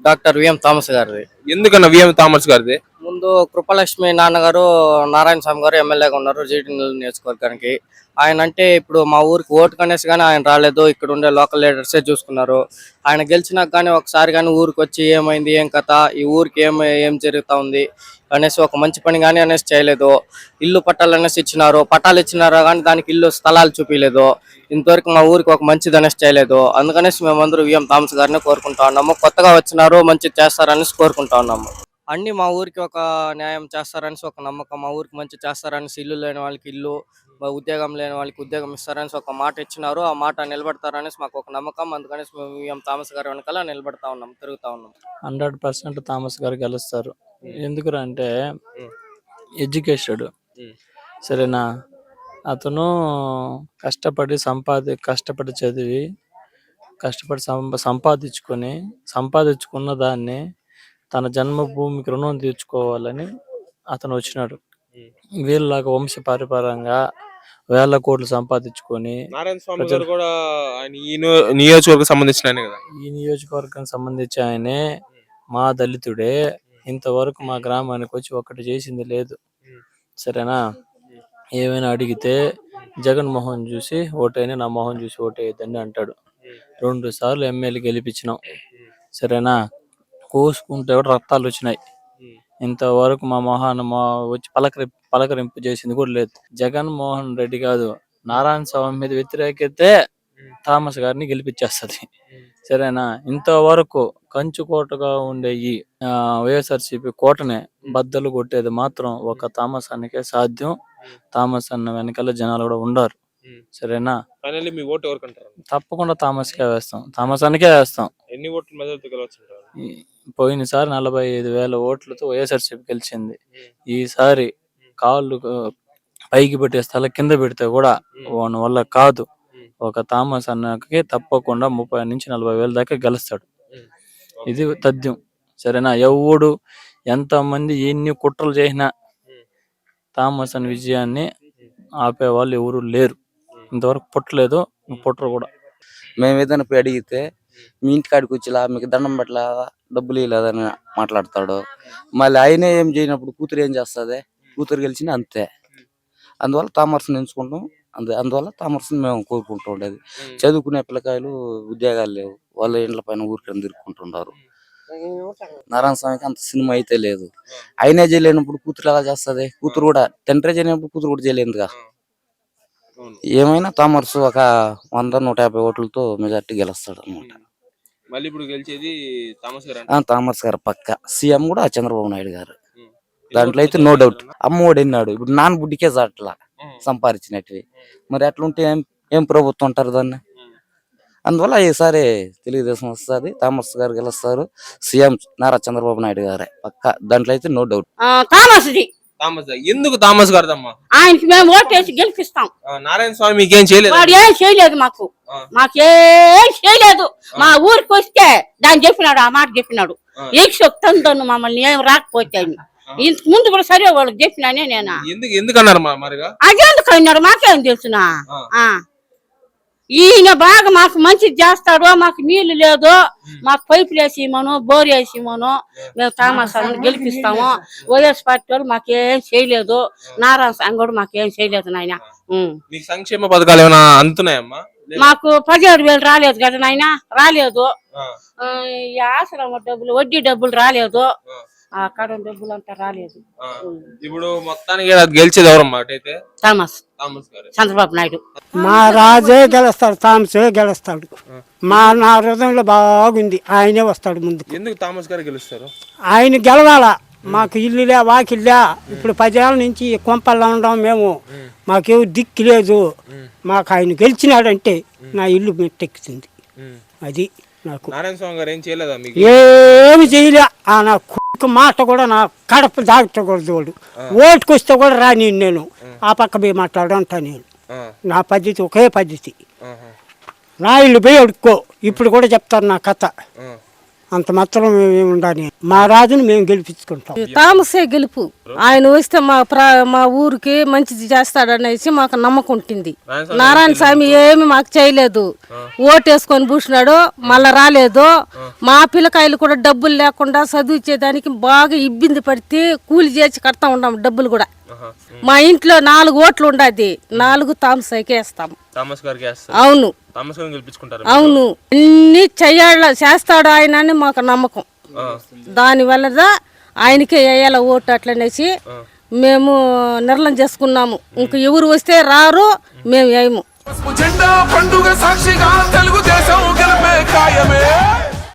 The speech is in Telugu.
డాక్టర్ విఎం థామస్ గారిది. ఎందుకన్నా విఎం థామస్ గారిది? ముందు కృపలక్ష్మి నాన్నగారు నారాయణ స్వామి గారు ఎమ్మెల్యేగా ఉన్నారు జీటీ నియోజకవర్గానికి. ఆయన అంటే ఇప్పుడు మా ఊరికి ఓటు కనేసి కానీ ఆయన రాలేదు. ఇక్కడ ఉండే లోకల్ లీడర్సే చూసుకున్నారు. ఆయన గెలిచినాక కానీ ఒకసారి కానీ ఊరికి వచ్చి ఏమైంది, ఏం కథ, ఈ ఊరికి ఏం జరుగుతూ ఉంది అనేసి ఒక మంచి పని కానీ అనేసి చేయలేదు. ఇల్లు పట్టాలు అనేసి ఇచ్చినారు, పట్టాలు ఇచ్చినారు కానీ దానికి ఇల్లు స్థలాలు చూపించలేదు. ఇంతవరకు మా ఊరికి ఒక మంచిది అనేసి చేయలేదు. అందుకనేసి మేమందరూ విఎం థామస్ గారిని కోరుకుంటా ఉన్నాము. కొత్తగా వచ్చినారు, మంచి చేస్తారనేసి కోరుకుంటా ఉన్నాము. అన్ని మా ఊరికి ఒక న్యాయం చేస్తారనేసి ఒక నమ్మకం. మా ఊరికి మంచి చేస్తారనేసి, ఇల్లు లేని వాళ్ళకి ఇల్లు, ఉద్యోగం లేని వాళ్ళకి ఉద్యోగం ఇస్తారనేసి ఒక మాట ఇచ్చినారు. ఆ మాట నిలబడతారనేసి మాకు ఒక నమ్మకం. అందుకనేసి మేము విఎం థామస్ గారి వెనకాల నిలబడతా ఉన్నాం, తిరుగుతా ఉన్నాం. 100% థామస్ గారు గెలుస్తారు. ఎందుకురా అంటే ఎడ్యుకేటెడ్, సరేనా? అతను కష్టపడి చదివి కష్టపడి సంపాదించుకున్న దాన్ని తన జన్మభూమికి రుణం తీర్చుకోవాలని అతను వచ్చినాడు. వీళ్ళలాగా వంశపారంపరంగా వేల కోట్లు సంపాదించుకొని ఈ నియోజకవర్గం సంబంధించి ఆయనే మా దళితుడే. ఇంతవరకు మా గ్రామానికి వచ్చి ఒక్కటి చేసింది లేదు, సరేనా? ఏమైనా అడిగితే జగన్మోహన్ చూసి ఓటేని, నా మోహన్ చూసి ఓటేయద్దని అంటాడు. 2 సార్లు ఎమ్మెల్యే గెలిపించినాం, సరేనా? కోసుకుంటే కూడా రక్తాలు వచ్చినాయి. ఇంతవరకు మా వచ్చి పలకరింపు చేసింది కూడా లేదు. జగన్మోహన్ రెడ్డి కాదు, నారాయణ స్వామి మీద వ్యతిరేకితే థామస్ గారిని గెలిపించేస్తుంది, సరేనా? ఇంతవరకు కంచుకోటగా ఉండే ఈ వైఎస్ఆర్సీపీ కోటనే బద్దలు కొట్టేది మాత్రం ఒక థామస్ అన్నకే సాధ్యం. థామస్ అన్న వెనకాల జనాలు కూడా ఉండరు, సరేనా? తప్పకుండా థామస్కే వేస్తాం, థామస్ అన్నకే వేస్తాం. ఎన్ని ఓట్ల మెజారిటీ గెలవచ్చు? పోయినసారి 45,000 ఓట్లతో వైఎస్ఆర్సీపీ గెలిచింది. ఈసారి కాళ్ళు పైకి పెట్టే స్థలం కింద పెడితే కూడా వాని వల్ల కాదు. ఒక థామస్ అన్నకి తప్పకుండా 30,000 నుంచి 40,000 దాకా గెలుస్తాడు. ఇది తథ్యం, సరేనా? ఎవడు ఎంతమంది ఎన్ని కుట్రలు చేసినా థామస్ అన్న విజయాన్ని ఆపేవాళ్ళు ఎవరు లేరు. ఇంతవరకు పుట్టలేదు, పుట్టరు కూడా. మేము ఏదైనా పోయి అడిగితే మీ ఇంటికాడికి వచ్చేలా మీకు దండం పెట్టలా, డబ్బులు ఇవ్వలేదని మాట్లాడతాడు. మళ్ళీ ఆయనే ఏం చేయనప్పుడు కూతురు ఏం చేస్తుంది? కూతురు గెలిచిన అంతే. అందువల్ల థామస్ని ఎంచుకుంటాం. అందువల్ల థామస్ని మేము కోరుకుంటూ ఉండేది. చదువుకునే పిల్లకాయలు ఉద్యోగాలు లేవు, వాళ్ళ ఇండ్ల పైన ఊరికని తిరుక్కుంటుంటారు. నారాయణ స్వామికి అంత సినిమా అయితే లేదు. ఆయనే చేయలేనప్పుడు కూతురు ఎలా చేస్తుంది? కూతురు కూడా తండ్రి చేయనప్పుడు కూతురు కూడా చేయలేదుగా. ఏమైనా థామస్ ఒక 100-150 ఓట్లతో మెజార్టీ గెలుస్తాడు అనమాట. మళ్ళీ ఇప్పుడు గెలిచేది థామస్ గారు పక్క. సీఎం కూడా చంద్రబాబు నాయుడు గారు, దాంట్లో అయితే నో డౌట్. అమ్మఒడి అన్నాడు, ఇప్పుడు నాన్న బుడ్డికే అట్లా సంపాదించినట్టు. మరి అట్లుంటే ఏం ప్రభుత్వం అంటారు దాన్ని? అందువల్ల ఈసారి తెలుగుదేశం వస్తుంది, థామస్ గారు గెలుస్తారు. సీఎం నారా చంద్రబాబు నాయుడు గారే పక్క, దాంట్లో అయితే నో డౌట్. ఎందుకు థామస్ గారిదమ్మా? ఆయనకి మేము ఓటేసి గెలిపిస్తాం. నారాయణ స్వామి మీకేం చేయలేదు? వాడు ఏం చేయలేదు, మాకేం చేయలేదు. మా ఊరికి వస్తే దాన్ని చెప్పినాడు, ఆ మాట చెప్పినాడు. ఏక్షొక్తాను మమ్మల్ని ఏం రాకపోతే ఇంతకు ముందు కూడా సరే వాళ్ళకి చెప్పినానే నేను. ఎందుకన్నారు? అదెందుకు అన్నారు మాకేం తెలుసునా? ఈయన బాగా మాకు మంచిది చేస్తాడు. మాకు నీళ్లు లేదు, మాకు పైపులు వేసి ఇవ్వను, బోర్ వేసి ఇవ్వను. మేము థామస్ గెలిపిస్తాము. వైఎస్ పార్టీ వాళ్ళు మాకేం చేయలేదు, నారాయణ స్వామి కూడా మాకేం చేయలేదు నాయన. సంక్షేమ పథకాలు ఏమైనా అందుతున్నాయమ్మా? మాకు 17,000 రాలేదు కదా నాయన, రాలేదు. ఆశ్రమ డబ్బులు, వడ్డీ డబ్బులు రాలేదు, కడం డబ్బులు అంతా రాలేదు. ఇప్పుడు మొత్తానికి గెలిచేది ఎవరమ్మా? థామస్, చంద్రబాబు నాయుడు. మా రాజే గెలుస్తాడు, థామసే గెలుస్తాడు. నా హృదయంలో బాగుంది, ఆయనే వస్తాడు ముందు. ఎందుకు థామస్ గారు గెలుస్తారు? ఆయన గెలవాలా. మాకు ఇల్లులే వాకిల్లే. ఇప్పుడు 10 ఏళ్ళ నుంచి కొంపల్లో ఉండం మేము, మాకేమో దిక్కు లేదు. మాకు ఆయన గెలిచినాడంటే నా ఇల్లు మెట్టెక్కుతుంది. అది నాకు ఏమి చేయలే. నా కుక్క మాట కూడా నా కడప దాగకూడదు. వాడు ఓటుకు వస్తే కూడా రాని నేను ఆ పక్క పోయి మాట్లాడంటా. నేను నా పద్ధతి ఒకే పద్ధతి. నా ఇల్లు పోయి అడుక్కో. ఇప్పుడు కూడా చెప్తారు నా కథ. అంత మాత్రం మేము ఉండాలి. మా రాజుని మేము గెలిపించుకుంటాం. తామసే గెలుపు. ఆయన వస్తే మా ఊరికి మంచిది చేస్తాడనేసి మాకు నమ్మకం ఉంటుంది. నారాయణ స్వామి ఏమి మాకు చేయలేదు. ఓటేసుకొని పూసినాడు, మళ్ళా రాలేదు. మా పిల్లకాయలు కూడా డబ్బులు లేకుండా చదివించేదానికి బాగా ఇబ్బంది పడితే కూలి చేసి కడతా ఉన్నాం. డబ్బులు కూడా మా ఇంట్లో 4 ఓట్లు ఉండదు, 4 తామసైకే వేస్తాము. అవును అవును, అన్ని చేస్తాడు ఆయన అని మాకు నమ్మకం. దాని వల్ల ఆయనకే వేయాల ఓటు అట్లనేసి మేము నిర్ణయం చేసుకున్నాము. ఇంక ఎవరు వస్తే రారు, మేము వేయము. జెండా పండుగ సాక్షిగా తెలుగుదేశం గెలిపే ఖాయమే.